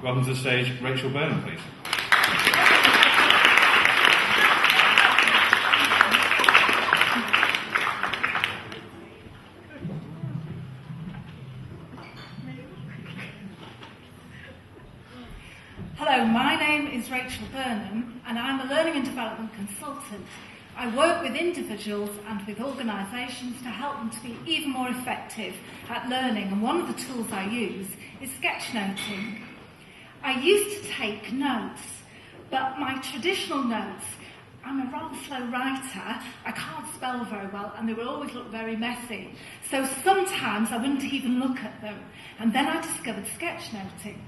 Welcome to the stage, Rachel Burnham, please. Hello, my name is Rachel Burnham and I'm a learning and development consultant. I work with individuals and with organisations to help them to be even more effective at learning, and one of the tools I use is sketchnoting. I used to take notes, but my traditional notes, I'm a rather slow writer, I can't spell very well, and they will always look very messy. So sometimes I wouldn't even look at them, and then I discovered sketchnoting.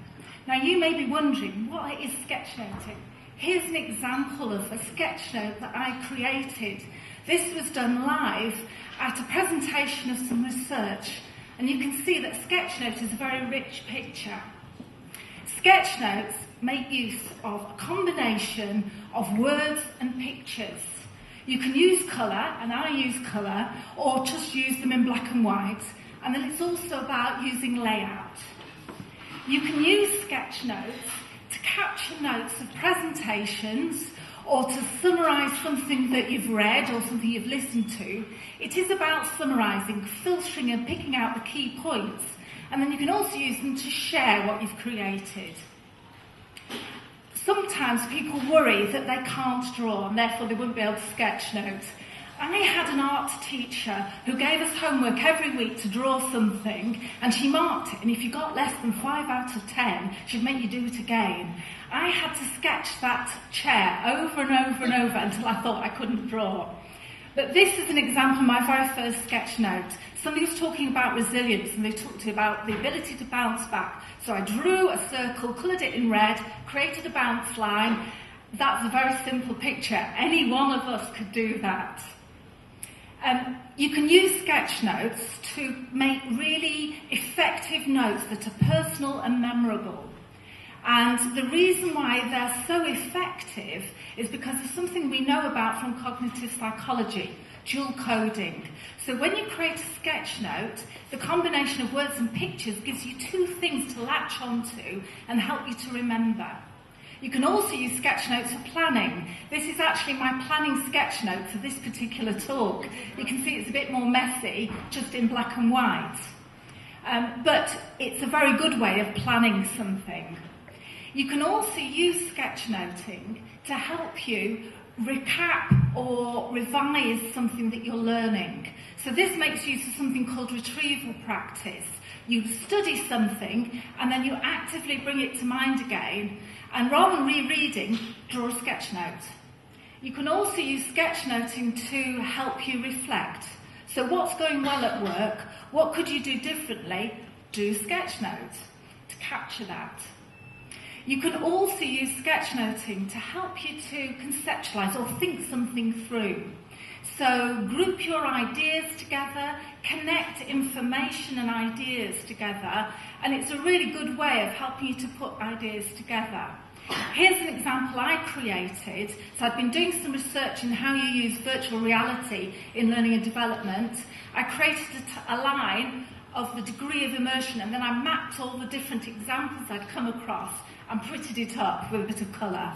Now you may be wondering, what is sketchnoting? Here's an example of a sketchnote that I created. This was done live at a presentation of some research, and you can see that sketchnote is a very rich picture. Sketchnotes make use of a combination of words and pictures. You can use colour, and I use colour, or just use them in black and white, and then it's also about using layout. You can use sketchnotes to capture notes of presentations or to summarise something that you've read or something you've listened to. It is about summarising, filtering and picking out the key points, and then you can also use them to share what you've created. Sometimes people worry that they can't draw and therefore they wouldn't be able to sketchnote. I had an art teacher who gave us homework every week to draw something, and she marked it, and if you got less than 5 out of 10, she'd make you do it again. I had to sketch that chair over and over and over until I thought I couldn't draw. But this is an example of my very first sketch note. Somebody was talking about resilience, and they talked about the ability to bounce back. So I drew a circle, coloured it in red, created a bounce line. That's a very simple picture. Any one of us could do that. You can use sketchnotes to make really effective notes that are personal and memorable. And the reason why they're so effective is because of something we know about from cognitive psychology, dual coding. So when you create a sketchnote, the combination of words and pictures gives you two things to latch onto and help you to remember. You can also use sketchnotes for planning. This is actually my planning sketchnote for this particular talk. You can see it's a bit more messy, just in black and white. But it's a very good way of planning something. You can also use sketchnoting to help you recap or revise something that you're learning. So this makes use of something called retrieval practice. You study something and then you actively bring it to mind again, and rather than rereading, draw a sketch note. You can also use sketchnoting to help you reflect. So what's going well at work? What could you do differently? Do a sketch note to capture that. You can also use sketchnoting to help you to conceptualise or think something through. So group your ideas together, connect information and ideas together, and it's a really good way of helping you to put ideas together. Here's an example I created. So I've been doing some research in how you use virtual reality in learning and development. I created a line of the degree of immersion, and then I mapped all the different examples I'd come across and prettied it up with a bit of colour.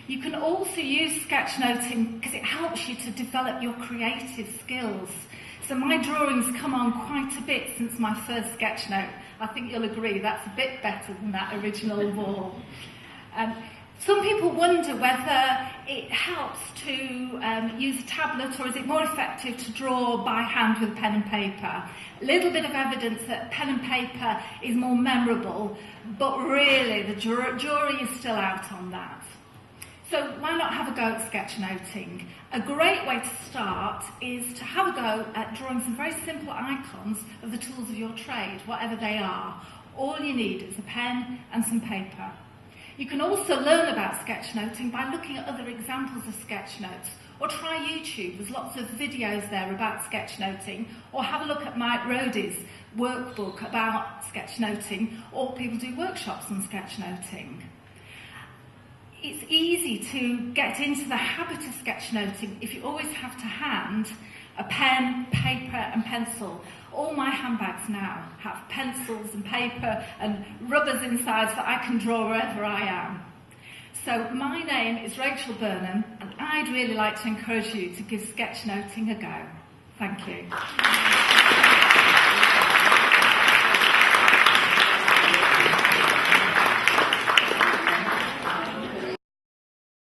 You can also use sketchnoting because it helps you to develop your creative skills. So my drawings come on quite a bit since my first sketchnote. I think you'll agree that's a bit better than that original wall. Some people wonder whether it helps to use a tablet, or is it more effective to draw by hand with pen and paper. A little bit of evidence that pen and paper is more memorable, but really the jury is still out on that. So why not have a go at sketchnoting? A great way to start is to have a go at drawing some very simple icons of the tools of your trade, whatever they are. All you need is a pen and some paper. You can also learn about sketchnoting by looking at other examples of sketchnotes, or try YouTube. There's lots of videos there about sketchnoting, or have a look at Mike Rohde's workbook about sketchnoting, or people do workshops on sketchnoting. It's easy to get into the habit of sketchnoting if you always have to hand, a pen, paper and pencil. All my handbags now have pencils and paper and rubbers inside so that I can draw wherever I am. So my name is Rachel Burnham, and I'd really like to encourage you to give sketchnoting a go. Thank you.